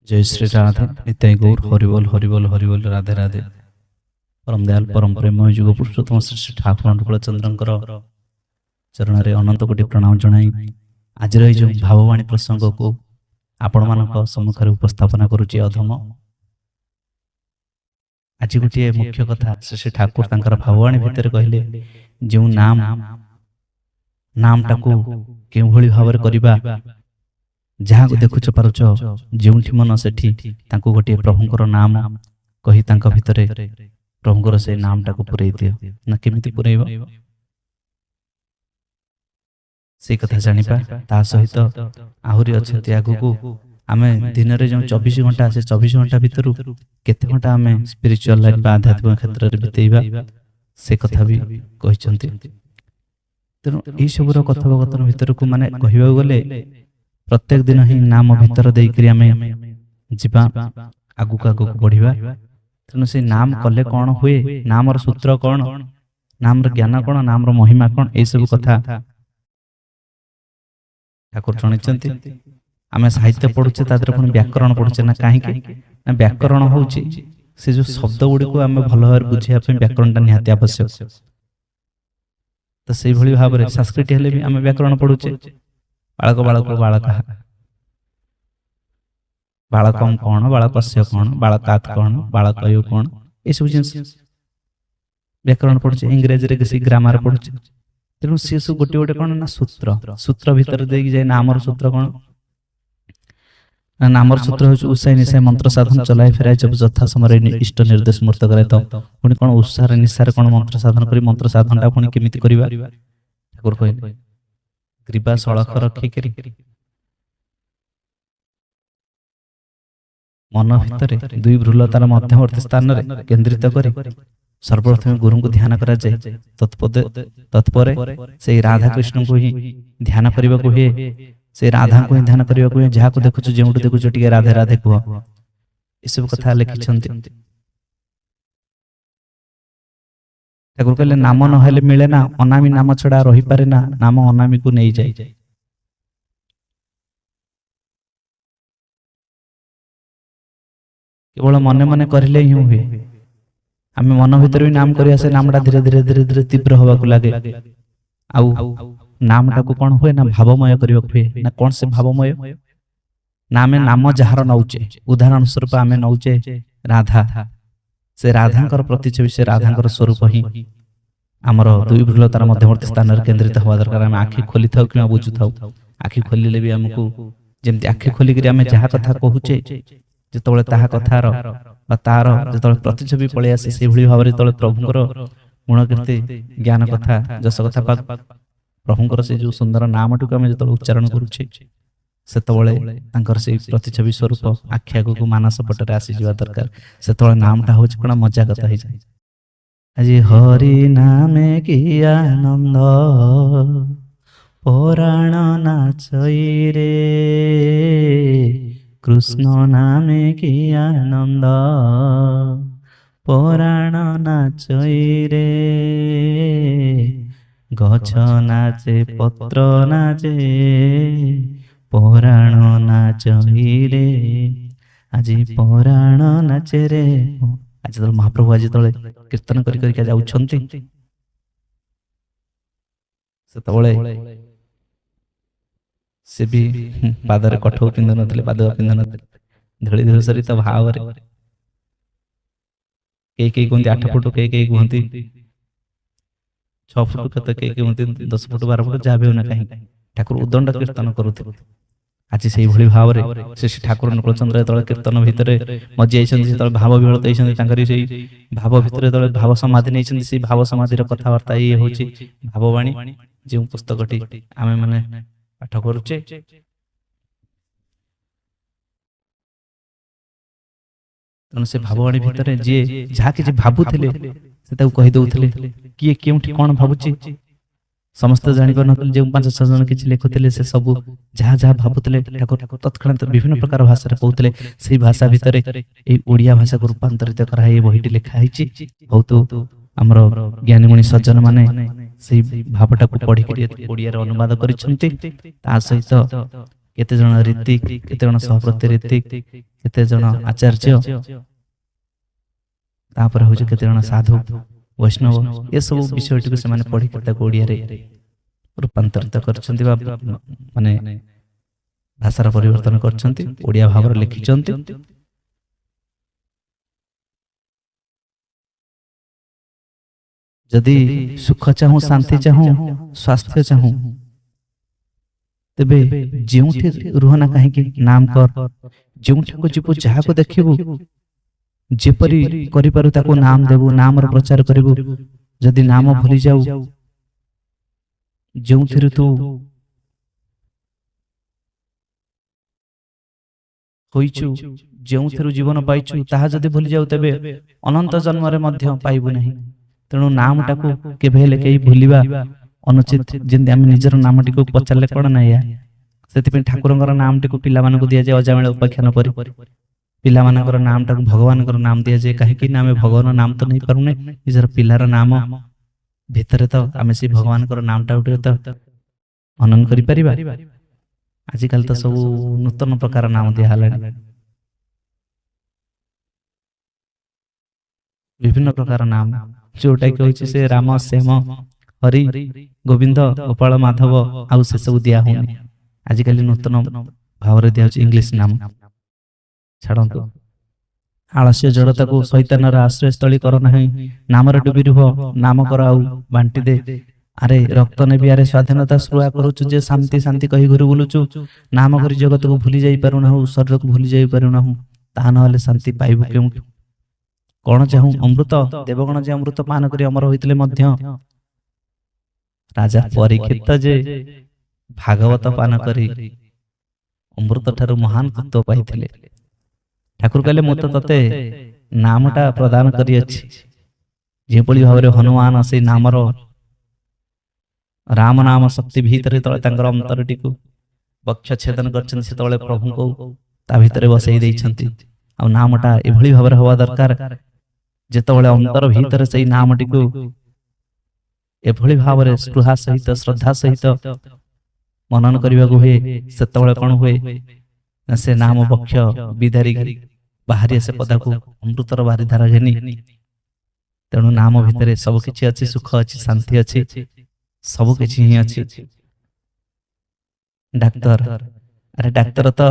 जय श्री राधे नित्य गौर हरिबोल हरिबोल हरिबोल राधे राधे। परम दयाल परम प्रेमय युग पुरुषोत्तम श्री श्री ठाकुर अनुकूलचंद्रंकर चरण रे अनंत कोटि प्रणाम जणाई आज जो भाववाणी प्रसंग को आपण मानक सम्मुख उपस्थापना करुची अधम। आज गोटे मुख्य कथा श्री श्री ठाकुर तांकर भाववाणी भितर कहले जो नाम नाम टाकू केउ भली भावर करिबा जहाँ को देखुच पारुच जो मन से गोटे प्रभुंकर नाम कही भितर प्रभुंकर से नाम टाक पुरई दियो ना केमिति पुरैब से कथा जानिबा। ता सहित आहुरी अछंती आगु आमे दिन रे जो 24 घंटा से 24 घंटा भितर केते घंटा आमे स्पिरिचुअल लाइफ बा आध्यात्मिक क्षेत्र रे बितेइबा से कथा भी कहिसंती। तेनु ई सबुर कथाकथन भितर को माने कहिबा गले प्रत्येक दिन ही नाम भीतर देकरी आमे जीवा आगु आगु बढ़िबा। तेणु से नाम कले कौन हुए, नाम र सूत्र कौन, नाम र ज्ञान कौन, नाम र महिमा कौन, ए सब कथा ठाकुर जणिचंती। आमे साहित्य पढुचे तादर पुनी व्याकरण पढुचे ना काहे कि ना व्याकरण होउची से जो शब्द गुडी को आमे भलो भार बुझिया पे व्याकरण ता निहाती आवश्यक। तो सेही भली भाबरे संस्कृत हेले भी आमे व्याकरण पढुचे बालक बालक बालक बालकम कौन, बालकस्य कौन, बालकात कौन, बालकयो कौन, ये सब जिन व्याकरण पढुचे। इंग्रजी रे किसी ग्रामर पढुचे। तेणु से सब गोटे गोटे कौन ना सूत्र सूत्र भीतर देकी जाय नामर सूत्र कौन ना नामर सूत्र हो उत्साह निशाय मंत्र साधन चलाए फेराय जब यथा समय इष्ट निर्देश मूर्त करे तो पुणी कौन उत्साह निशार कौन मंत्र साधन करी मंत्र साधन टा पुणी केमिति करिबा ठाकुर कहले ग्रीवा सड़क रखी मन भितर दुई भ्रूल तार मध्यवर्ती स्थान रे केंद्रित करी सर्वप्रथम गुरु को ध्यान करा जाए। तत्पर से राधा कृष्ण को ही ध्यान करने को हुए, से राधा को ही ध्यान करने को हुए। जहाँ को देखुच जो देखुच टिके राधे राधे कह ये सब कथा लिखिछंती। ठाकुर कहले नाम न हेले मिले ना, अनामी नाम छड़ा रही पारे ना, नाम अनामी को नहीं जाए। केवल मने मने करले ही हुए। आमे मन भीतर भी नाम करिया से नामटा धीरे धीरे धीरे धीरे तीव्र होबा को लागे। आउ नामटा को कोन हुए ना भावमय करिया हुए ना। कोन से भावमय नामे नाम जहार नौचे, उदाहरण स्वरूप आमे नौचे राधा, से राधांकर प्रतिच्छवि से राधांकर स्वरूप ही आमर दुई भ्रूल तार मध्यवर्ती स्थान रे केंद्रित होवा दरकार। आमे आखि खोली थाउ कि बुझु थाउ, आखि खोलिले भी हमकु जेमति आखि खोली करी आमे जहा कथा कहूचे जेतबेले ताहा कथार बा तार जेतबेले प्रतिच्छवि पळे आसे से भली भाबरे जेतबेले प्रभुंकर गुण कीर्ति ज्ञान कथा जस कथा प्रभुंकर से जो सुंदर नामटुक आमे जेतबेले उच्चारण करूचे सेतबेले तांकर से प्रतिच्छवि स्वरूप आखि आगु को मानस पटरे आसी जिवा दरकार। सेतबेले नामटा होछ कोन मजा कथा हे जाय। আজি हरि नामे की आनंद पुराण नाचई रे, कृष्ण नामे की आनंद पुराण नाचई रे, गछ नाचे पत्र नाचे पुराण नाचई रे, आज पुराण नाचे रे। आज तो महाप्रभु आज तले कीर्तन करी करी जाउछंती सेतबेले से भी पादरे कठौ पिंध नथले, पादवा पिंध नथले, धड़ी धड़ी सरित भाव रे के कोंती 8 फुट के कोंती 6 फुट कत के कोंती 10 फुट 12 फुट जा भी ना कहीं ठाकुर उदंड कीर्तन करूथे। आज से भली भाव रे श्री ठाकुर अनुकूलचंद्र तले कीर्तन भितर मजी आइछन्ती, तले भाव विहळत आइछन्ती, तांकरी सेही भाव भितर तले भाव समाधि नैछन्ती। से भाव समाधि र कथावार्ता ये होची भाववाणी जे पुस्तकटी आमे माने पाठ करूचे। तन से भाववाणी भितर जे जहा कि जे भाबुथिले से ताऊ कहि दउथिले किए केउठी कोन भाबुची समस्त जानि पर नथले। जे 5-6 जन किछि लेखुथिले से सब जहा जहा भाबुथिले ठाकुर तत्क्षणात विभिन्न प्रकार भाषा रे कहउथिले। सेही भाषा भितर ए ओडिया भाषा को रूपांतरित करा ए बहिटी लिखा हिची। बहुत हमर ज्ञानी मुनि सज्जन माने सेही भावटा को पढि के ओडिया रे अनुवाद करिसंती। ता सहित केते जन ऋतिक केते जन सहप्रति ऋतिक केते जन आचार्य तापर हूँ केते जन साधु वैष्णव ये सब विषय से माने पढ़ी के ओडिया रे रूपांतरित करछंती बा माने भाषार परिवर्तन करछंती ओडिया भाव लिखिछंती। जदि सुख चाहूँ शांति चाहूँ स्वास्थ्य चाहूँ तेबे जोठी रुहना कहीं नाम कर जोठी को जीवु जहाँ को देखिबु जेपरी करि पारु ताको नाम देबु नाम रो प्रचार करिबु। जदि नाम भूली जाऊ जोथिरु तू होइछु जोथिरु जीवन पाइछु ताहा जदि भूली जाऊ तेबे अनंत जन्म रे मध्य पाइबु नहीं। तेणु नाम टाकू केबे हेले केही भूलिबा अनुचित। जेंति आम निजर नाम टिको पचारले कोन ना या सेति ठाकुरंकर नाम टिको पिला मानकु दिया जाय अजामेळ उपाख्यान करी पिला मानकर नाम टाकू भगवानकर नाम दिया जाय काहे ना आमे भगवान नाम तो नहीं पारुने निजर पिलार नाम भितरे तो आमे से भगवानकर नाम टा उठे तो मनन करि परिबा। आजिकल तो सब नूतन प्रकार नाम दिया हलानी विभिन्न प्रकार नाम जोटा कि होछि से राम श्याम हरि गोविंद गोपाल माधव आउ से सब दिया होनी। आजिकल नूतन भाव रे दिया इंग्लिश नाम छाड़ंतु। आलस्य जड़ता को शैतान आश्रय स्थली कर नहीं नाम डुबी रुह नाम कर आउ बांटी दे। अरे रक्त नेबी अरे स्वाधीनता श्रुआ करूचु जे शांति शांति कही घुरी बुलुचु नाम करी जगत को भूली जाई पारु ना शरीर को भूली जाई पारु ना ता नहले शांति पाइबु केउ कौन चाहूँ अमृत देवगण जे अमृत पान करी अमर होइतले मध्य राजा परीक्षित जे भागवत पान करी अमृत ठारू महान तत्व पाइथिले। ठाकुर कहले मत तते नामटा प्रदान करी अछि जेपଳି भाबरे हनुमान से नामर राम नाम शक्ति भीतरे तळे तांकर अंतरटिकु बक्ष छेदन करछन से तळे प्रभु को ता भीतरे बसई दैछंती। आ नामटा एभଳି भाबरे होवा दरकार जेतବେଳେ अंतर भीतर से नामटी को एभଳି भाबरे स्पृहा सहित श्रद्धा सहित मनन करिबा को हुए सेतବେଳେ कोन हुए से नाम बक्ष विधारी बाहरी से पदा को अमृतर बाहरी धारा घेनी। तेणु नाम भितरे सब किछि अछि सुख अछि शांति अछि सब किछि ही अछि। डाक्टर अरे डाक्टर तो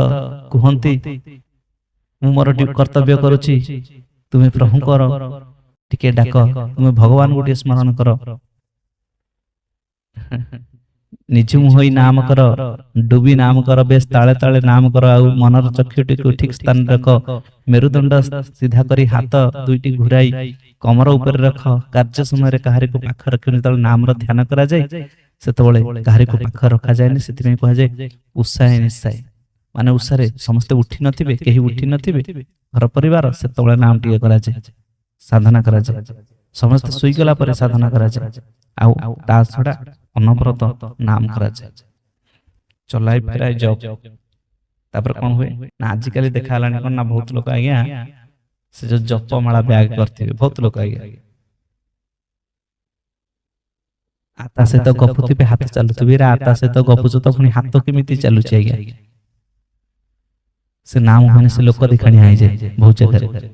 कहंती मु मोर कर्तव्य करूची तुम्हें प्रभु कर टिके डाक तुम्हें भगवान गोटे स्मरण कर निजुम होई नाम कर डुबी नाम कर बेस ताले ताले नाम कर आउ मनर चक्षुटी को ठीक स्थान रख मेरुदंड सीधा करी हाथ दुईटी घुराई कमर ऊपर रख कार्य समय कहारी को पाख रखनी तले नाम रो ध्यान करा जाय सेतबळे कहारी को पाख रखा जायनि सेति में कहा जाय उत्साह निश्चय माने उसारे समस्त उठी नथिबे केही उठी नथिबे घर परिवार सेतबळे नाम टिके करा जाय साधना करा जाय समस्त सुई गला पर साधना करा जाय आउ ता छडा अनवरत नाम करा जाय चलाई फेराय जप तापर कोन हुए ना आजिकली देखा हलानी कोन ना बहुत लोक आज्ञा से जो जप माला बैग करथिबे बहुत लोक आज्ञा आता से तो गपुथिबे हाथ चालुथिबे रे आता से तो गपुचो तो पुनी हाथ केमिति चालुछि आज्ञा से नाम होने से लोक दिखाणी आइ जाय बहुत जगह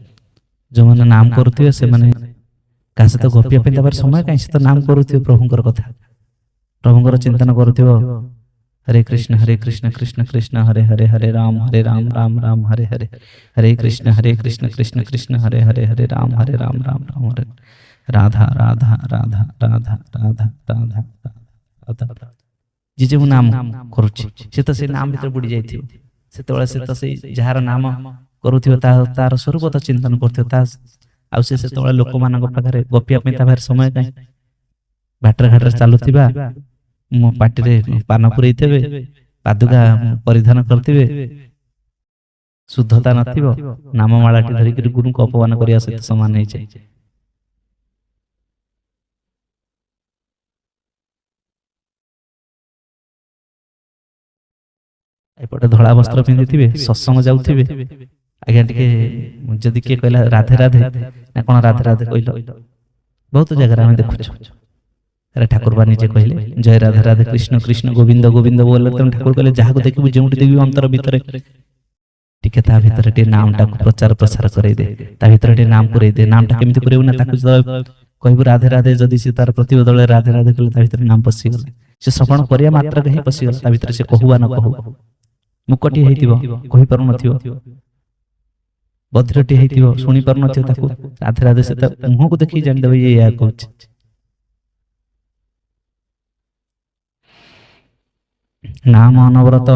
जो माने नाम करथिबे से माने कासे तो गपिया पे तबर समय काई से तो नाम करथिबे प्रभुंकर कथा प्रभुंकर चिंतन करथिबो हरे कृष्ण कृष्ण कृष्ण हरे हरे हरे राम राम राम हरे हरे हरे कृष्ण कृष्ण कृष्ण हरे हरे हरे राम राम राम हरे राधा राधा राधा राधा राधा राधा राधा जी जे नाम करूछि से तो से नाम भीतर बुडी जाइथिबो सेतବେଳେ से तो से जहार नाम करूथिबो तार स्वरूप तो चिंतन करथिबो ता आ से सेतବେଳେ लोक मानक पाखरे गपिया पे तार समय काई बाटर घाटर चालुथिबा मो पाटी रे पान पुरैथेबे पादुका परिधान करथिबे शुद्धता नथिबो नाममालाटी धरि कि गुरु को अपमान करिया सहित समान नै छै। एपटे धड़ा वस्त्र पिंधिथिबे सत्संग जाउथिबे आज्ञा टिके जदि के कहला राधे राधे ना कोन राधे राधे कहलो बहुत जगह हम देखुछ अरे ठाकुर बा निजे कहले जय राधे राधे कृष्ण कृष्ण गोविंद गोविंद बोले त ठाकुर कहले जहा को देखिबु जेउटी देखिबु अंतर भीतर टिके ता भितर टे नामटा को प्रचार प्रसार करे दे ता भितर टे नाम पुरे दे नामटा केमिति पुरेउ ना ताकु कहबो राधे राधे जदि से तार प्रतिबदल राधे राधे कहले ता भितर नाम पसि गले से श्रवण करिया मात्र कहीं पसि गले ता भितर से कहूवा न कहू मुकटी हेतिबो कहि पारु नथिबो बद्रटी हेतिबो सुनि पारु नथिबो ताकु राधे राधे से त मुह को देखि जान देबे ये या कहछ नाम अनवरत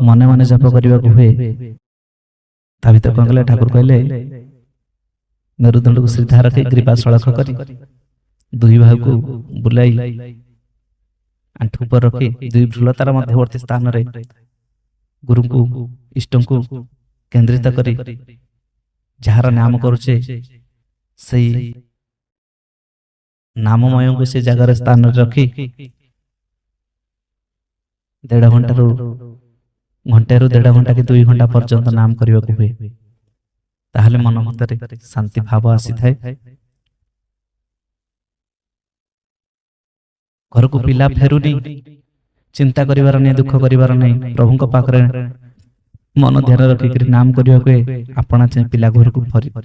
मने मने जप करिबा को हुए ता भितर कोन कहले ठाकुर कहले मेरुदंड को श्रीधा रखी ग्रीवा सड़क करी दुई भाग को बुलाई आंठू पर रखी दुई भ्रुलतार मध्यवर्ती स्थान रे गुरु को इष्ट को केंद्रित करी जार नाम करुचे सही नाममय को से जगह स्थान रखी 1.5 घंटा रू घंटे रू 1.5 घंटा कि 2 घंटा पर्यंत नाम करबा को हुए ताहले मन भीतर शांति भाव आसी थाए घर को पिला फेरुनी चिंता करिवार नै दुख करिवार नै प्रभु को पाखरे मन ध्यान रखि कि नाम करबा को आपना चे पिला घर को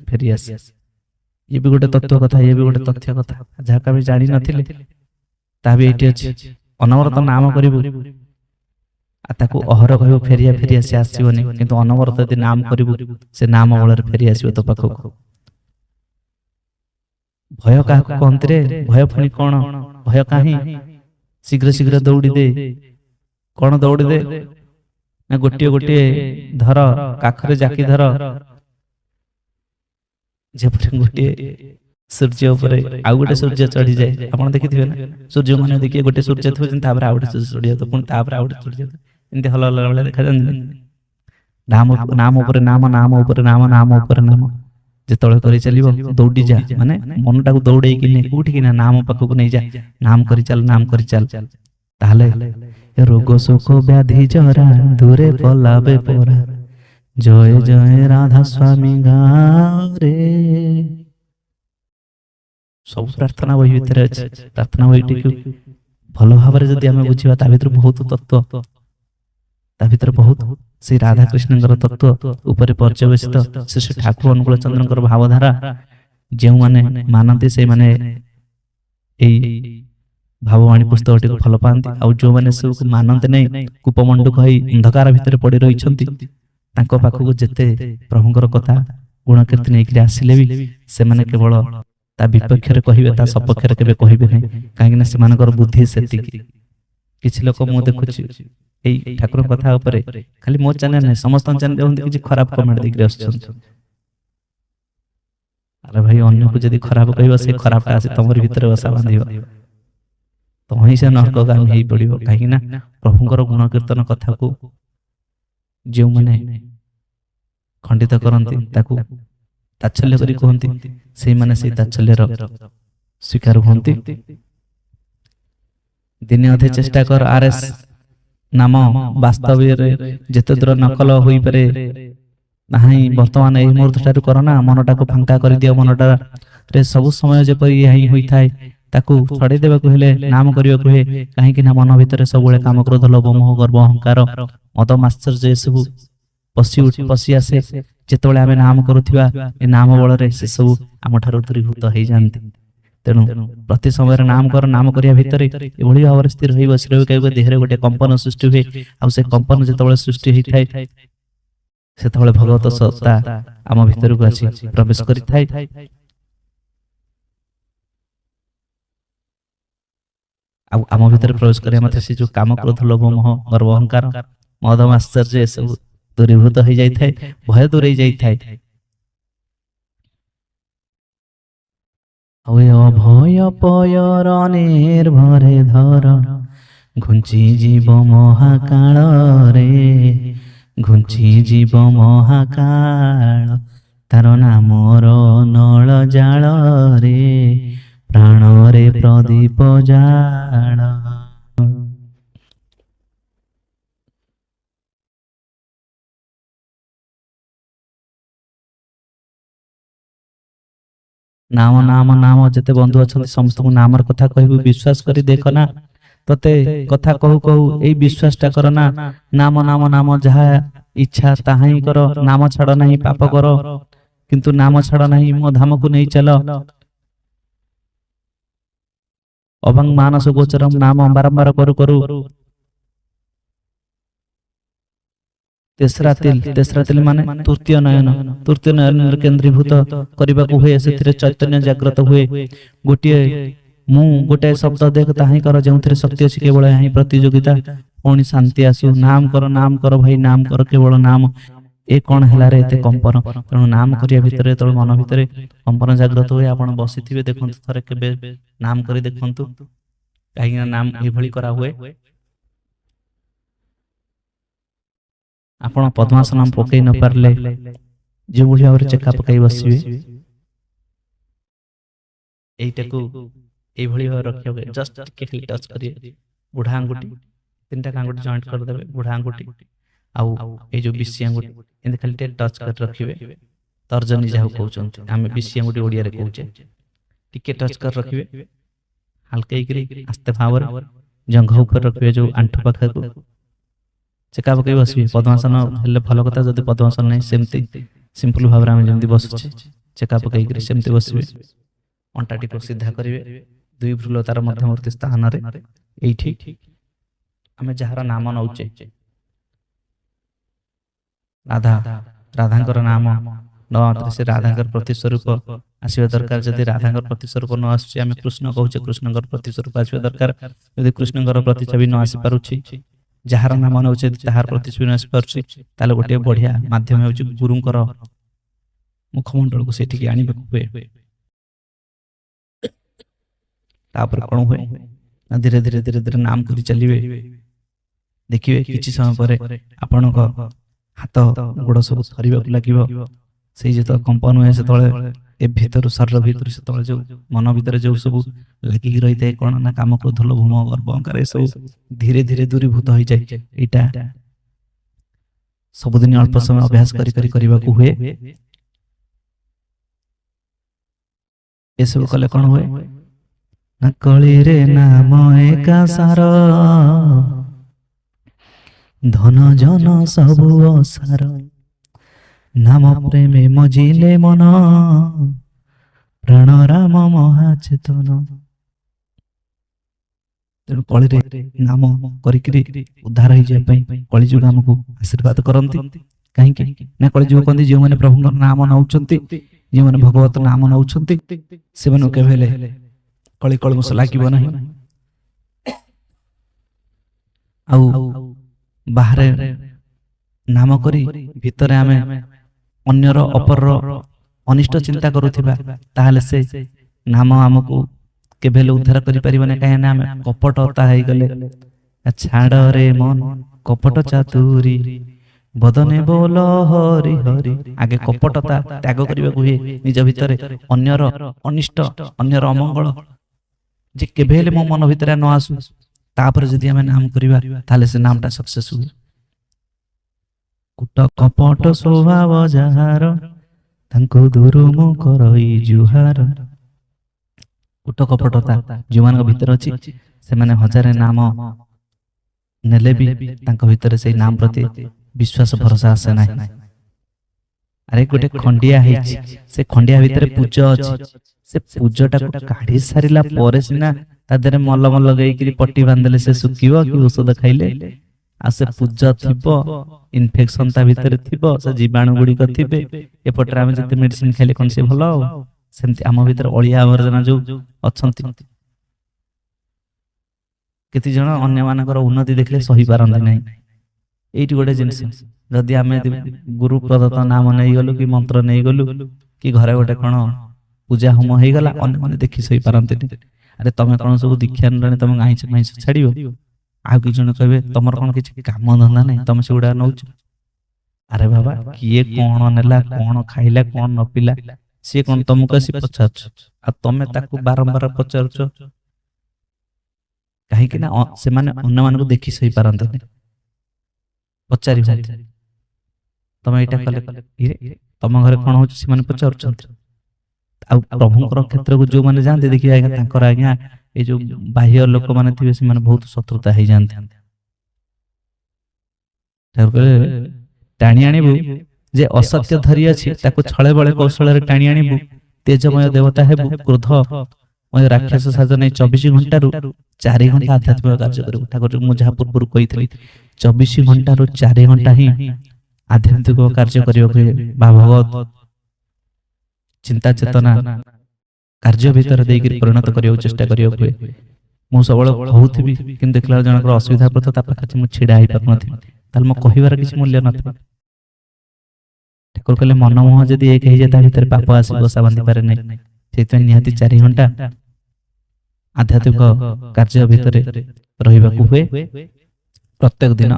फेरी आसी ये भी गोटे तत्व कथा ये भी गोटे तथ्य कथा जहा का भी जानि नथिले ता भी एटी अछि अनवरत नाम करिबु ताकू अहर कहबो फेरिया फेरिया से आसीबनी किंतु अनवरत यदि नाम करिबु से नाम बଳରେ फेरि आसीबो तो पाखो भय का कहंत रे भय फणी कोन भय काहे शीघ्र शीघ्र दौड़ी दे कोन दौड़ी दे ना गोटिए गोटिए धर काखरे जाकी धर जे पर गोटिए सूर्य ऊपर आउ गोटे सूर्य चढ़ी जाए आपण देखिथिबे ना सूर्य माने देखिए गोटे सूर्य थो तापर आउ गोटे सूर्य तो पुन तापर आउ गोटे सूर्य इनते हल हल वाला देखा जान नाम नाम ऊपर नाम नाम ऊपर नाम नाम ऊपर नाम जेतळे करी चलिबो दौड़ी जा माने मनटा को दौड़े कि नै कोठी कि ना नाम पक्को को नै जा नाम करी चल ताले रोग सुख व्याधि जरा दूरे पलाबे परा जय जय राधा स्वामी गारे सब प्रार्थना वही भीतर अछि प्रार्थना वही टिक भलो भाबरे जदि हमें बुझिबा ता भीतर बहुत तत्व ता भीतर बहुत श्री राधा कृष्णकर तत्व ऊपर पर्यवेसित श्री ठाकुर अनुकूल चंद्रकर भावधारा जेउ माने मानते से माने एई भाववाणी पुस्तकटी को फल पांती आ जो माने सब मानते नै कुपमंडुक हई अंधकार भीतर पड़ी रही छंती तांको पाखको जेते प्रभुकर कथा गुण कीर्तन एकरे आसिले भी से माने केवल ता विपक्ष रे कहिबे ता सपक्ष रे केबे कहिबे नै काहे ना से मानकर बुद्धि सेति किछ लोक मो देखुछि एई ठाकुर कथा ऊपर खाली मो चैनल नै समस्त चैनल होंदी किछ खराब कमेंट देखि आछन अरे भाई अन्य को यदि खराब कहिबा से खराब आसी तमर भीतर बसा बांधिबो तो वहीं से नरक गामी हेई पड़िबो काहे ना प्रभुकर गुण कीर्तन कथा को जे माने खंडित करंती ताकू ताच्छल्य करी कहंती से माने से ताच्छल्यर स्वीकार होंती दिने अधे चेष्टा कर आरएस नाम वास्तव जेते दूर नकल होई परे नाही वर्तमान एही मुहूर्तटारु करना मनटा को फांका कर दियो मनटा रे सब समय जे परि यही होई थाए ताकू छडे देबा को हेले नाम करियो को हे काहे कि ना मन भीतर सब बेले काम क्रोध लोभ मोह गर्व अहंकार मद मास्टर जे सब पसी आसे जेतबेले आमे नाम करूथिबा ए नाम बळ रे से सब आम ठारो दूरीभूत होई जानते तेनु प्रति समय नाम कर नाम करिया भीतर एभली भाव स्थिर होई बसि रहि कहबे देहरे गोटे कंपन सृष्टि हुए आ से कंपन जेतबेले सृष्टि होई थाए सेतबेले भगवत सत्ता आम भीतर को आसी प्रवेश करि थाए आम भीतर प्रवेश करिया मात्र से जो काम क्रोध लोभ मोह गर्व अहंकार मद आश्चर्य सब दूरीभूत हो जाई थाए भय दूर हो जाई थाए अभय पयर निर्भरे धर घुंची जीव महाकाल रे घुंची जीव महाकाल तार नामर नल जाल रे प्राण रे प्रदीप जाल नाम नाम नाम जते बंधु अच्छा समस्त को नामर कथा कहबू विश्वास करी देख ना तते कथा कहू कहू ए विश्वास टा कर ना नाम नाम नाम जहा ଇଚ୍ଛା ତାହା ହିଁ କର, ନାମ ଛାଡ଼ ନାହିଁ ପାପ କର, କିନ୍ତୁ ନାମ ଛାଡ଼ ନାହିଁ ମୋ ଧାମକୁ ନେଇ ଚାଲ। ଅବାଙ୍ଗ ମାନସ ଗୋଚରମ୍ ନାମ ବାରମ୍ବାର କରୁ କରୁ ତେସରା ତିଲ ମାନେ ତୃତୀୟ ନୟନରେ କେନ୍ଦ୍ରୀଭୂତ କରିବାକୁ ହୁଏ, ସେଥିରେ ଚୈତନ୍ୟ ଜାଗ୍ରତ ହୁଏ। ଗୋଟିଏ ଶବ୍ଦ ଦେଖ ତାହା ହିଁ କର, ଯେଉଁଥିରେ ଶକ୍ତି ଅଛି କେବଳ ଏହା ହିଁ ପ୍ରତିଯୋଗିତା। ପୁଣି ଶାନ୍ତି ଆସିବ। ନାମ କର ଭାଇ, ନାମ କର, କେବଳ ନାମ। ଏ କଣ ହେଲା ରେ ଏତେ କମ୍ପନ? ତେଣୁ ନାମ କରିବା ଭିତରେ ଯେତେବେଳେ ମନ ଭିତରେ କମ୍ପନ ଜାଗ୍ରତ ହୁଏ, ଆପଣ ବସିଥିବେ, ଦେଖନ୍ତୁ ଥରେ କେବେ ନାମ କରି ଦେଖନ୍ତୁ, କାହିଁକିନା ନାମ ଏଭଳି କରା ହୁଏ। ଆପଣ ପଦ୍ମାସନ ପକେଇ ନ ପାରିଲେ ଯେଉଁଭଳି ଭାବରେ ଚେକା ପକାଇ ବସିବେ, ଏଇଟାକୁ এইভাবে রক্ষা হবে। জাস্ট ଟିକେ ଖାଲି ଟଚ୍ କରିବେ ବୁଢା ଆଙ୍ଗୁଠି, ତିନିଟା ଆଙ୍ଗୁଠି ଜଏଣ୍ଟ କରିଦେବେ, ବୁଢା ଆଙ୍ଗୁଠି ଆଉ ଏଇ ଯୋଉ ବିଶି ଆଙ୍ଗୁଠି ଏମିତି ଖାଲି ଟିକେ ଟଚ୍ କରି ରଖିବେ। ତର୍ଜନୀ ଯାହାକୁ କହୁଛନ୍ତି, ଆମେ ବିଶି ଆଙ୍ଗୁଠି ଓଡ଼ିଆରେ କହୁଛେ। ଟିକେ ଟଚ୍ କରି ରଖିବେ, ହାଲକା ହେଇକିରି ଆସ୍ତେ ଭାବରେ ଜଙ୍ଘ ଉପରେ ରଖିବେ, ଯୋଉ ଆଣ୍ଠୁ ପାଖକୁ ଚେକା ପକେଇ ବସିବେ। ପଦ୍ମାସନ ହେଲେ ଭଲ କଥା, ଯଦି ପଦ୍ମାସନ ନାହିଁ ସେମିତି ସିମ୍ପଲ ଭାବରେ ଆମେ ଯେମିତି ବସୁଛେ ଚେକା ପକେଇକିରି ସେମିତି ବସିବେ। ଅଣ୍ଟାଟିକୁ ସିଧା କରିବେ, ଦୁଇ ଭ୍ରୁଲ ତାର ମଧ୍ୟବର୍ତ୍ତୀ ସ୍ଥାନରେ এইଠି ଆମେ ଯାହାର ନାମ ନଉଛେ, ରାଧାଙ୍କର ନାମ ନବା ମାତ୍ରେ ସେ ରାଧାଙ୍କର ପ୍ରତିସ୍ୱରୂପ ଆସିବା ଦରକାର। ଯଦି ରାଧାଙ୍କର ପ୍ରତିସ୍ୱରୂପ ନ ଆସୁଛି, ଆମେ କୃଷ୍ଣ କହୁଛେ, କୃଷ୍ଣଙ୍କର ପ୍ରତିସ୍ୱରୂପ ଆସିବା ଦରକାର। ଯଦି କୃଷ୍ଣଙ୍କର ପ୍ରତିଛବି ନ ଆସି ପାରୁଛି, ଯାହାର ନାମ ନଉଛେ ତାହାର ପ୍ରତିଛବି ନ ଆସି ପାରୁଛି, ତାହେଲେ ଗୋଟିଏ ବଢିଆ ମାଧ୍ୟମ ହେଉଛି ଗୁରୁଙ୍କର ମୁଖମଣ୍ଡଳକୁ ସେଠିକି ଆଣିବାକୁ ହୁଏ। ତାପରେ କଣ ହୁଏ ନା ଧୀରେ ଧୀରେ ଧୀରେ ଧୀରେ ନାମ କରି ଚାଲିବେ। ଦେଖିବେ କିଛି ସମୟ ପରେ ଆପଣଙ୍କ ହାତ ଗୋଡ଼ ସବୁ ଥରିବାକୁ ଲାଗିବ। ସେଇ ଯେତେବେଳେ କମ୍ପନ ହୁଏ, ସେତେବେଳେ ଏ ଭିତରୁ ଶରୀର ଭିତରୁ ସେତେବେଳେ ଯୋଉ ମନ ଭିତରେ ଯୋଉ ସବୁ ଲାଗିକି ରହିଥାଏ, କଣ ନା କାମ, କ୍ରୋଧ, ଲୋଭ, ମୋହ, ଗର୍ବ, ଅହଙ୍କାର, ଏସବୁ ଧୀରେ ଧୀରେ ଦୂରୀଭୂତ ହୋଇଯାଏ। ଏଇଟା ସବୁଦିନ ଅଳ୍ପ ସମୟ ଅଭ୍ୟାସ କରି କରି କରିବାକୁ ହୁଏ। ଏସବୁ କଲେ କଣ ହୁଏ ନା କଳିରେ ନାମ ଏକା ସାର, ଧନ ଜନ ସବୁ ଅସାର, ନାମ ପ୍ରେମେ ମଜିଲେ ମନ, ପ୍ରାଣ ରାମ ମହାଚେତନ। ତେଣୁ କଳିରେ ନାମ କରିକିରି ଉଦ୍ଧାର ହେଇଯିବା ପାଇଁ କଳିଯୁଗ ଆମକୁ ଆଶୀର୍ବାଦ କରନ୍ତି। କାହିଁକି ନା କଳିଯୁଗ କହନ୍ତି, ଯେଉଁମାନେ ପ୍ରଭୁଙ୍କର ନାମ ନଉଛନ୍ତି, ଯେଉଁମାନେ ଭଗବତ ନାମ ନଉଛନ୍ତି, ସେମାନଙ୍କୁ କେବେ ହେଲେ କଳି କଳମସ ଲାଗିବ ନାହିଁ। ଆଉ ବାହାରେ ନାମ କରି ଭିତରେ ଆମେ ଅନ୍ୟର ଅପରର ଅନିଷ୍ଟ ଚିନ୍ତା କରୁଥିବା, ତାହେଲେ ସେ ନାମ ଆମକୁ କେବେ ହେଲେ ଉଦ୍ଧାର କରିପାରିବ ନାହିଁ। କାହିଁକି ନା ଆମେ କପଟତା ହେଇଗଲେ। ଛାଡ଼ରେ ମନ କପଟ ଚାତୁରୀ, ବଦନେ ବୋଲ ହରି ହରି। ଆଗେ କପଟତା ତ୍ୟାଗ କରିବାକୁ ହୁଏ ନିଜ ଭିତରେ। ଅନ୍ୟର ଅନିଷ୍ଟ, ଅନ୍ୟର ଅମଙ୍ଗଳ ଯେ କେବେ ହେଲେ ମୋ ମନ ଭିତରେ ନ ଆସୁ, ତାପରେ ଯଦି ଆମେ ନାମ କରିବା, ତାହେଲେ ସେ ନାମଟା ସକ୍ସେସ୍ ହୁଏ। କୁଟ କପଟ ସ୍ୱଭାବ ଯାହାର, ତାଙ୍କୁ ଦୂର ମୁଁ କରଇ ଜୁହାର। କୁଟ କପଟତା ଯେଉଁମାନଙ୍କ ଭିତରେ ଅଛି, ସେମାନେ ହଜାରେ ନାମ ନେଲେ ବି ତାଙ୍କ ଭିତରେ ସେଇ ନାମ ପ୍ରତି ବିଶ୍ୱାସ ଭରସା ଆସେ ନାହିଁ। ଆରେ ଗୋଟେ ଖଣ୍ଡିଆ ହେଇଛି, ସେ ଖଣ୍ଡିଆ ଭିତରେ ପୂଜ ଅଛି, ସେ ପୂଜଟାକୁ କାଢି ସାରିଲା ପରେ ସିନା ତା ଦେହରେ ମଲମ ଲଗେଇକିରି ପଟି ବାନ୍ଧିଲେ ସେ ଶୁଖିବ, କି ଔଷଧ ଖାଇଲେ। ଆଉ ସେ ପୂଜ ଥିବ, ଇନଫେକ୍ସନ ତା ଭିତରେ ଥିବ, ସେ ଜୀବାଣୁ ଗୁଡିକ ଥିବେ। ଏପଟରେ ଆମେ ଯଦି ମେଡିସିନ ଖାଇଲେ କଣ ସେ ଭଲ ହବ? ସେମିତି ଆମ ଭିତରେ ଅଳିଆ ଆବର୍ଜନା ଯୋଉ ଅଛନ୍ତି, କେତେ ଜଣ ଅନ୍ୟମାନଙ୍କର ଉନ୍ନତି ଦେଖିଲେ ସହି ପାରନ୍ତି ନାହିଁ। ଏଇଠି ଗୋଟେ ଜିନିଷ, ଯଦି ଆମେ ଗୁରୁ ପ୍ରଦତ୍ତ ନାମ ନେଇଗଲୁ, କି ମନ୍ତ୍ର ନେଇଗଲୁ, କି ଘରେ ଗୋଟେ କଣ ପୂଜା ହୋମ ହେଇଗଲା, ଅନ୍ୟମାନେ ଦେଖି ସହି ପାରନ୍ତିନି। ଆରେ ତମେ କଣ ସବୁ ଦୀକ୍ଷା ନେଲଣି, ତମେ ଆଇଁଷ ମାଇଁଷ ଛାଡିବ? ଆଉ କିଛି ଜଣ କହିବେ ତମର କଣ କିଛି କାମ ଧନ୍ଦା ନାହିଁ, ତମେ ସେଗୁଡା ନଉଛ? ଆରେ ବାବା, କିଏ କଣ ନେଲା, କଣ ଖାଇଲା, କଣ ନ ପିଲା, ସିଏ କଣ ତମକୁ ଆସି ପଚାରୁଛ? ଆଉ ତମେ ତାକୁ ବାରମ୍ବାର ପଚାରୁଛ କାହିଁକି ନା ସେମାନେ ଅନ୍ୟମାନଙ୍କୁ ଦେଖି ସହି ପାରନ୍ତିନି, ପଚାରିବେ ତମେ ଏଇଟା କଲେ, ତମ ଘରେ କଣ ହଉଛି ସେମାନେ ପଚାରୁଛନ୍ତି। ଆଉ ପ୍ରଭୁଙ୍କର କ୍ଷେତ୍ରକୁ ଯୋଉମାନେ ଯାଆନ୍ତି, ଦେଖିବେ ଆଜ୍ଞା ତାଙ୍କର ଆଜ୍ଞା ଏଇ ଯୋଉ ବାହ୍ୟ ଲୋକମାନେ ଥିବେ, ସେମାନେ ବହୁତ ଶତ୍ରୁତା ହେଇଯାଆନ୍ତି। টাଣି আଣିବୁ ଯେ ଅସତ୍ୟ ଧରି ଅଛି ତାକୁ ଛଳେ ବଳେ କୌଶଳରେ ଟାଣି ଆଣିବୁ। ତେଜମୟ ଦେବତା ହେବୁ, କ୍ରୋଧମୟ ରାକ୍ଷସ ସାଜ ନେଇ 24 ଘଣ୍ଟାରୁ 4 ଘଣ୍ଟା ଆଧ୍ୟାତ୍ମିକ କାର୍ଯ୍ୟ କରିବୁ। ଠାକୁର ମୁଁ ଯାହା ପୂର୍ବରୁ କହିଥିଲି 24 ଘଣ୍ଟାରୁ 4 ଘଣ୍ଟା ହିଁ ଆଧ୍ୟାତ୍ମିକ କାର୍ଯ୍ୟ କରିବାକୁ ବା ଭଗବତ ଚିନ୍ତା ଚେତନା କାର୍ଯ୍ୟ ଭିତରେ ଦେଇକି ପରିଣତ କରିବାକୁ ଚେଷ୍ଟା କରିବାକୁ ହୁଏ। ମୁଁ ସବୁବେଳେ କହୁଥିବି କିନ୍ତୁ ଦେଖିଲା ବେଳେ ଜଣଙ୍କର ଅସୁବିଧା ପଡୁଥିବ ତା ପାଖରେ ମୁଁ ଛିଡା ହେଇପାରୁନଥିବି, ତାହେଲେ ମୋ କହିବାର କିଛି ମୂଲ୍ୟ ନଥାଏ। ଠାକୁର କହିଲେ ମନମୋହ ଯଦି ଏକ ହେଇଯାଏ ତା ଭିତରେ ପାପ ଆସି ବସା ବାନ୍ଧି ପାରେ ନାହିଁ। ସେଇଥିପାଇଁ ନିହାତି 4 ଘଣ୍ଟା ଆଧ୍ୟାତ୍ମିକ କାର୍ଯ୍ୟ ଭିତରେ ରହିବାକୁ ହୁଏ। ପ୍ରତ୍ୟେକ ଦିନ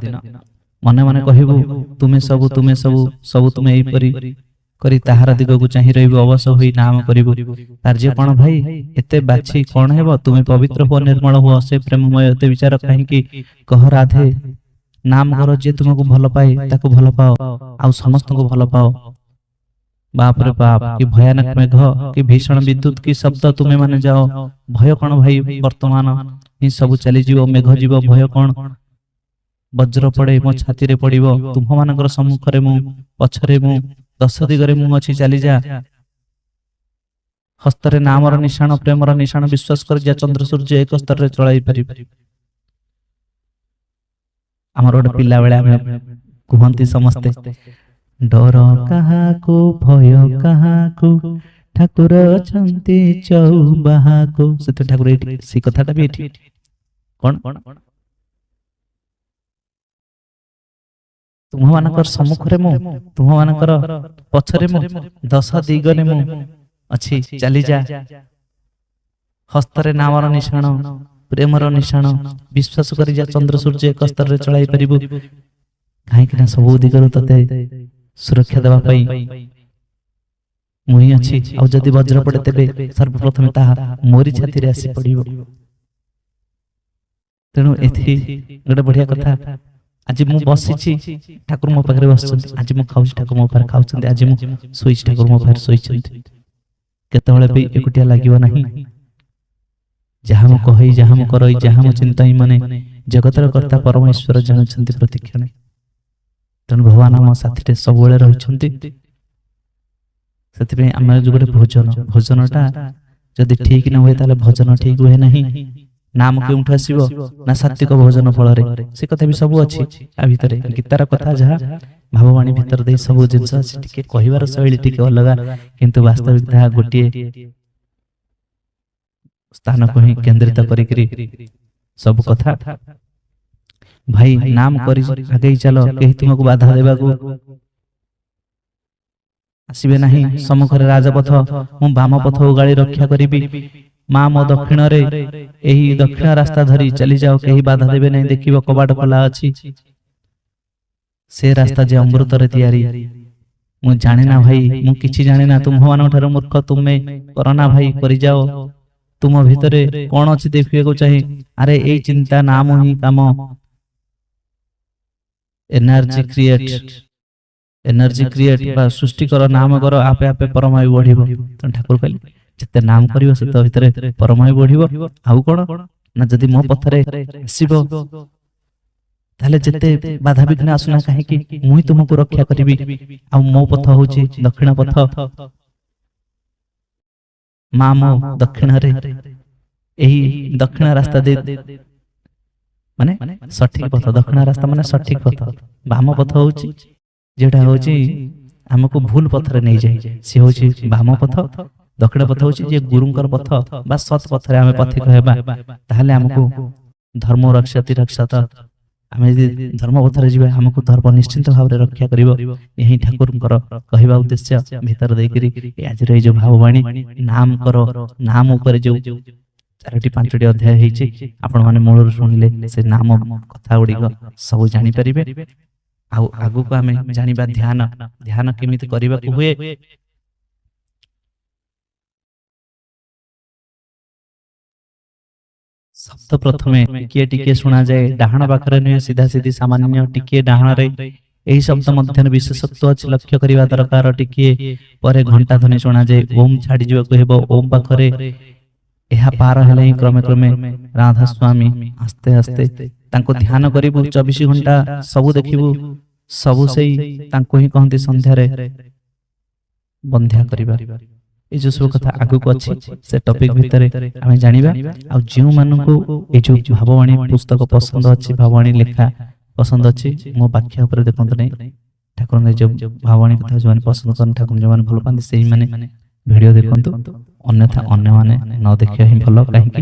ମନେ ମନେ କହିବୁ ତୁମେ ସବୁ ତୁମେ ସବୁ ସବୁ ତୁମେ ଏଇପରି କରି ତାହାର ଦିଗକୁ ଚାହିଁ ରହିବୁ, ଅବଶ୍ୟ ହୋଇ ନାମ କରିବୁ। କାର୍ଯ୍ୟ କଣ ଭାଇ ଏତେ ବାଛି କଣ ହେବ? ତୁମେ ପବିତ୍ର ହୁଅ, ନିର୍ମଳ ହୁଅ, ସେ ପ୍ରେମମୟ ଏତେ ବିଚାର କାହିଁକି? କହ ରାଧେ ନାମ କର, ଯିଏ ତୁମକୁ ଭଲ ପାଏ ତାକୁ ଭଲ ପାଅ, ଆଉ ସମସ୍ତଙ୍କୁ ଭଲ ପାଅ। ବାପରେ ବାପ, କି ଭୟାନକ ମେଘ, କି ଭୀଷଣ ବିଦ୍ୟୁତ, କି ଶବ୍ଦ ତୁମେ ମାନେ ଯାଅ। ଭୟ କଣ ଭାଇ? ବର୍ତ୍ତମାନ ହିଁ ସବୁ ଚାଲିଯିବ, ମେଘ ଯିବ, ଭୟ କଣ? ବଜ୍ର ପଡେ ମୋ ଛାତିରେ ପଡିବ, ତୁମ୍ଭମାନଙ୍କର ସମ୍ମୁଖରେ ମୁଁ, ପଛରେ ମୁଁ, 10 ଦିଗରେ ମୁଁ ଅଛି, ଚାଲିଯା। ହସ୍ତରେ ନାମର ନିଶାଣ, ପ୍ରେମର ନିଶାଣ, ବିଶ୍ୱାସ କରି ଯା ଚନ୍ଦ୍ର ସୂର୍ଯ୍ୟ ଏକ ସ୍ତରରେ ଚଳାଇ ପାରିବ। ଆମର ଗୋଟେ ପିଲା ବେଳେ ଆମେ କୁହନ୍ତି ସମସ୍ତେ, ଡର କାହାକୁ ଭୟ କାହାକୁ, ଠାକୁର ଅଛନ୍ତି ଚଉବାହାକୁ। ସେତେ ଠାକୁର ଏଇଠି ସେ କଥାଟା ବି ଏଠି କଣ ତୁମମାନଙ୍କର ସମ୍ମୁଖରେ ମୁଁ, ତୁମମାନଙ୍କର ପଛରେ ମୁଁ, 10 ଦିଗରେ ମୁଁ ଅଛି, ଚାଲିଯା। ହସ୍ତରେ ନାମର ନିଶାଣ, ପ୍ରେମର ନିଶାଣ, ବିଶ୍ୱାସ କରି ଯା ଚନ୍ଦ୍ର ସୂର୍ଯ୍ୟ ଏକ ସ୍ତରରେ ଚଳାଇ ପାରିବୁ। କାହିଁକି ନା ସବୁ ଦିଗରୁ ତତେ ସୁରକ୍ଷା ଦେବା ପାଇଁ ମୁଁ ହିଁ ଅଛି। ଆଉ ଯଦି ବଜ୍ର ପଡେ ତେବେ ସର୍ବପ୍ରଥମେ ତାହା ମୋରି ଛାତିରେ ଆସି ପଡିବ। ତେଣୁ ଏଠି ଗୋଟେ ବଢିଆ କଥା, ଆଜି ମୁଁ ବସିଛି ଠାକୁର ମୋ ପାଖରେ ବସିଛନ୍ତି, ଆଜି ମୁଁ ଖାଉଛି ଠାକୁର ମୋ ପାଖରେ ଖାଉଛନ୍ତି, ଆଜି ମୁଁ ଶୋଇଛି ଠାକୁର ମୋ ପାଖରେ ଶୋଇଛନ୍ତି। କେତେବେଳେ ବି ଏକୁଟିଆ ଲାଗିବ ନାହିଁ। ଯାହା ମୁଁ କହି, ଯାହା ମୁଁ କରଇ, ଯାହା ମୁଁ ଚିନ୍ତାଇ ମନେ, ଜଗତର କର୍ତ୍ତା ପରମେଶ୍ୱର ଜାଣୁଛନ୍ତି ପ୍ରତିକ୍ଷଣେ। ତେଣୁ ଭଗବାନ ଆମ ସାଥିରେ ସବୁବେଳେ ରହିଛନ୍ତି। ସେଥିପାଇଁ ଆମର ଯୋଉ ଗୋଟେ ଭୋଜନଟା ଯଦି ଠିକ ନ ହୁଏ ତାହେଲେ ଭଜନ ଠିକ ହୁଏ ନାହିଁ। ନାମ କେଉଁଠୁ ଆସିବ? ନା ସାତ୍ବିକ ଭୋଜନ ଫଳରେ। ସେ କଥା ବି ସବୁ ଅଛି ଆ ଭିତରେ। ଗୀତାର କଥା ଯାହା ଭାବବାଣୀ ଭିତରେ ଦେଇ ସବୁ ଜିନିଷ ଅଛି। ଟିକେ କହିବାର ଶୈଳୀ ଟିକେ ଅଲଗା, କିନ୍ତୁ ବାସ୍ତବିକ ତାହା ଗୋଟିଏ ସ୍ଥାନକୁ ହିଁ କେନ୍ଦ୍ରିତ କରିକିରି ସବୁ କଥା। ଭାଇ ନାମ କରି ଆଗେଇ ଚାଲ, କେହି ତୁମକୁ ବାଧା ଦେବାକୁ ଆସିବେ ନାହିଁ। ସମ୍ମୁଖରେ ରାଜପଥ, ମୁଁ ବାମ ପଥ ଉଗାଳି ରକ୍ଷା କରିବି। ମା ମୋ ଦକ୍ଷିଣରେ, ଏହି ଦକ୍ଷିଣ ରାସ୍ତା ଧରି ଚାଲିଯାଅ, କେହି ବାଧା ଦେବେ ନାହିଁ। ଦେଖିବ କବାଟ ଖୋଲା ଅଛି, ସେ ରାସ୍ତା ଯେ ଅମୃତରେ ତିଆରି। ମୁଁ ଜାଣେ ନା ଭାଇ, ମୁଁ କିଛି ଜାଣେ ନା, ତୁମ୍ଭମାନଙ୍କ ଠାରୁ ମୂର୍ଖ ତୁମେ। କରନା ଭାଇ, କରିଯାଅ। ତୁମ ଭିତରେ କଣ ଅଛି ଦେଖିବାକୁ ଚାହେଁ? ଆରେ ଏଇ ଚିନ୍ତା, ନାମ ହିଁ କାମ। ଏନର୍ଜି କ୍ରିଏଟ ବା ସୃଷ୍ଟି କର, ନାମ କର, ଆପେ ଆପେ ପରମାୟୁ ବଢିବ। ଠାକୁର କହିଲେ ଯେତେ ନାମ କରିବ ସେତେ ଭିତରେ ପରମାୟୁ ବଢିବ। ଆଉ କଣ ନା, ଯଦି ମୋ ପଥରେ ଆସିବ ତାହେଲେ ଯେତେ ବାଧାବିଘ୍ନ ଆସୁନା କାହିଁକି, ମୁଁ ହିଁ ତୁମକୁ ରକ୍ଷା କରିବି। ଆଉ ମୋ ପଥ ହଉଛି ଦକ୍ଷିଣ ପଥ। ମା ମୋ ଦକ୍ଷିଣରେ, ଏହି ଦକ୍ଷିଣ ରାସ୍ତା ଦେଇ ମାନେ ସଠିକ ପଥ। ଦକ୍ଷିଣ ରାସ୍ତା ମାନେ ସଠିକ ପଥ। ବାମ ପଥ ହଉଛି যেটা হচ্ছে ଆମକୁ ଭୁଲ ପଥରେ ନେଇଯାଏ, ସେ ହଉଛି ବାମ ପଥ। ଦକ୍ଷିଣ ପଥ ହଉଛି ଯେ ଗୁରୁଙ୍କର ପଥ ବା ସତ୍ ପଥରେ ଆମେ ପଥିକ ହେବା, ତାହେଲେ ଆମକୁ ଧର୍ମ ରକ୍ଷତି ରକ୍ଷତ। ଆମେ ଯଦି ଧର୍ମ ପଥରେ ଯିବା, ଆମକୁ ଧର୍ମ ନିଶ୍ଚିନ୍ତ ଭାବରେ ରକ୍ଷା କରିବ। ଏହି ଠାକୁରଙ୍କର କହିବା ଉଦ୍ଦେଶ୍ୟ ଭିତରେ ଦେଇକିରି ଆଜିର ଏଇ ଯୋଉ ଭାବବାଣୀ, ନାମ କର, ନାମ ଉପରେ ଯୋଉ 4ଟି 5ଟି ଅଧ୍ୟାୟ ହେଇଛି, ଆପଣମାନେ ମୂଳରୁ ଶୁଣିଲେ ସେ ନାମ କଥା ଗୁଡିକ ସବୁ ଜାଣିପାରିବେ। ଆଉ ଆଗକୁ ଆମେ ଜାଣିବା ଧ୍ୟାନ କେମିତି କରିବାକୁ ହୁଏ। ଶବ୍ଦ ପ୍ରଥମେ ଟିକିଏ ଟିକିଏ ଶୁଣାଯାଏ, ଡାହାଣ ପାଖରେ ନୁହେଁ, ସିଧା ସିଧି ସାମାନ୍ୟ ଟିକିଏ ଡାହାଣରେ। ଏହି ଶବ୍ଦ ମଧ୍ୟରେ ବିଶେଷତ୍ୱ ଅଛି, ଲକ୍ଷ୍ୟ କରିବା ଦରକାର। ଟିକିଏ ପରେ ଘଣ୍ଟା ଧ୍ୱନି ଶୁଣାଯାଏ, ଓମ୍ ଛାଡି ଯିବାକୁ ହେବ। ଓମ୍ ପାଖରେ ଏହା ପାର ହେଲେ ହିଁ କ୍ରମେ କ୍ରମେ ରାଧା ସ୍ୱାମୀ ଆସ୍ତେ ଆସ୍ତେ ତାଙ୍କୁ ଧ୍ୟାନ କରିବୁ। 24 ଘଣ୍ଟା ସବୁ ଦେଖିବୁ, ସବୁ ସେଇ ତାଙ୍କୁ ହିଁ କହନ୍ତି ସନ୍ଧ୍ୟାରେ ବନ୍ଧ୍ୟା କରିବା। এই যে ସବୁ କଥା ଆଗକୁ ଅଛି ସେ ଟପିକ ଭିତରେ ଆମେ ଜାଣିବା। ଆଉ ଯେଉଁମାନଙ୍କୁ এই ଯୋଉ ଭାବବାଣୀ ପୁସ୍ତକ ପସନ୍ଦ ଅଛି, ଭାବବାଣୀ ଲେଖା ପସନ୍ଦ ଅଛି, ମୋ ବାଖ୍ୟା ଉପରେ ଦେଖନ୍ତୁ ନାହିଁ, ଠାକୁରଙ୍କ এই ଯୋଉ ଭାବବାଣୀ କଥା ଯେଉଁମାନେ ପସନ୍ଦ କରନ୍ତି, ଠାକୁର ଯେଉଁମାନେ ଭଲ ପାଆନ୍ତି ସେଇମାନେ ଭିଡ଼ିଓ ଦେଖନ୍ତୁ, ଅନ୍ୟଥା ଅନ୍ୟମାନେ ନ ଦେଖିବା ହିଁ ଭଲ। କାହିଁକି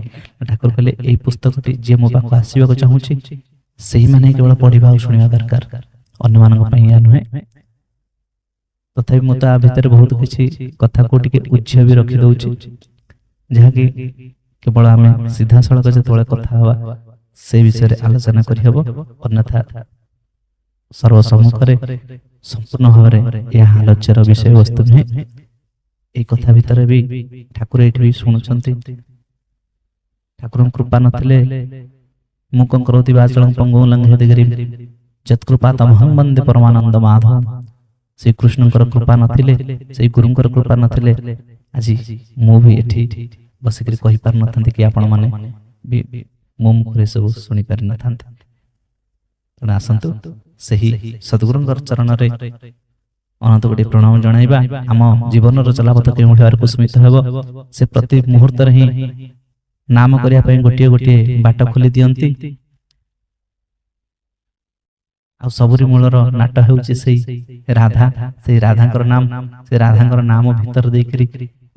ଠାକୁର କହିଲେ ଏଇ ପୁସ୍ତକଟି ଯିଏ ମୋ ପାଖକୁ ଆସିବାକୁ ଚାହୁଁଛି ସେଇମାନେ କେବଳ ପଢ଼ିବା ଆଉ ଶୁଣିବା ଦରକାର, ଅନ୍ୟମାନଙ୍କ ପାଇଁ ଏହା ନୁହେଁ। ତଥାପି ମୁଁ ତା ଭିତରେ ବହୁତ କିଛି କଥାକୁ ଟିକେ ଉଜ୍ଜ୍ୟ ବି ରଖିଦେଉଛି, ଯାହାକି କେବଳ ଆମେ ସିଧାସଳଖ ଯେତେବେଳେ କଥା ହେବା ସେ ବିଷୟରେ ଆଲୋଚନା କରିହେବ, ଅନ୍ୟଥା ସର୍ବସମ୍ମୁଖରେ ସମ୍ପୂର୍ଣ୍ଣ ଭାବରେ ଏହା ଆଲୋଚ୍ୟର ବିଷୟବସ୍ତୁ ନୁହେଁ। এই କଥା ଭିତରେ ବି ଠାକୁର ଏଇଠି ବି ଶୁଣୁଛନ୍ତି। ଠାକୁରଙ୍କ କୃପା ନଥିଲେ ମୁକଂ କରୋତି ବାଚଳଂ ପଙ୍ଗୁଂ ଲଙ୍ଘୟତେ ଗିରିଂ ଯତ୍କୃପା ତମହଂ ବନ୍ଦେ ପରମାନନ୍ଦ ମାଧବଂ। ଶ୍ରୀକୃଷ୍ଣଙ୍କର କୃପା ନଥିଲେ, ସେଇ ଗୁରୁଙ୍କର କୃପା ନଥିଲେ ଆଜି ମୁଁ ବି ଏଠି ବସିକରି କହିପାରିନଥାନ୍ତି କି ଆପଣମାନେ ବି ମୋ ମୁଖରେ ସବୁ ଶୁଣିପାରିନଥାନ୍ତେ। ତେଣୁ ଆସନ୍ତୁ ସେହି ସଦ୍ଗୁରୁଙ୍କର ଚରଣରେ ଅନନ୍ତ କୋଟି ପ୍ରଣାମ ଜଣାଇବା। ଆମ ଜୀବନର ଚଲାପଥ କେଉଁଠି ଆଡ଼କୁ ସ୍ମିତ ହେବ, ସେ ପ୍ରତି ମୁହୂର୍ତ୍ତରେ ହିଁ ନାମ କରିବା ପାଇଁ ଗୋଟିଏ ଗୋଟିଏ ବାଟ ଖୋଲି ଦିଅନ୍ତି। ଆଉ ସବୁରି ମୂଳର ନାଟ ହେଉଛି ସେଇ ରାଧା, ସେଇ ରାଧାଙ୍କର ନାମ, ସେ ରାଧାଙ୍କର ନାମ ଭିତର ଦେଇକରି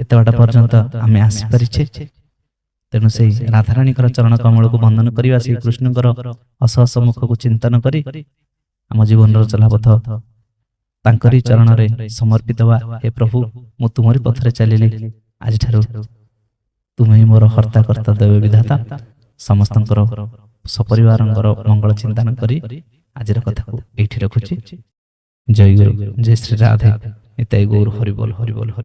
ଏତେ ବାଟ ପର୍ଯ୍ୟନ୍ତ ଆମେ ଆସିପାରିଛେ। ତେଣୁ ସେଇ ରାଧାରାଣୀଙ୍କର ଚରଣ କମଳକୁ ବନ୍ଦନ କରିବା, ସେଇ କୃଷ୍ଣଙ୍କର ଅସହସ ମୁଖକୁ ଚିନ୍ତନ କରି ଆମ ଜୀବନର ଚଲାପଥ ତାଙ୍କରି ଚରଣରେ ସମର୍ପିତ ହେବା। ହେ ପ୍ରଭୁ, ମୁଁ ତୁମରି ପଥରେ ଚାଲିଲି, ଆଜିଠାରୁ ତୁମେ ହିଁ ମୋର ହର୍ତ୍ତା କର୍ତ୍ତା ଦେବ ବିଧାତା। ସମସ୍ତଙ୍କର ସପରିବାରଙ୍କର ମଙ୍ଗଳ ଚିନ୍ତନ କରି ଆଜିର କଥାକୁ ଏଇଠି ରଖୁଛି। ଜୟ ଗୁରୁ, ଜୟ ଶ୍ରୀ ରାଧେ, ନିତାଇ ଗୌର ହରିବୋଲ ହରିବୋଲ ହରି।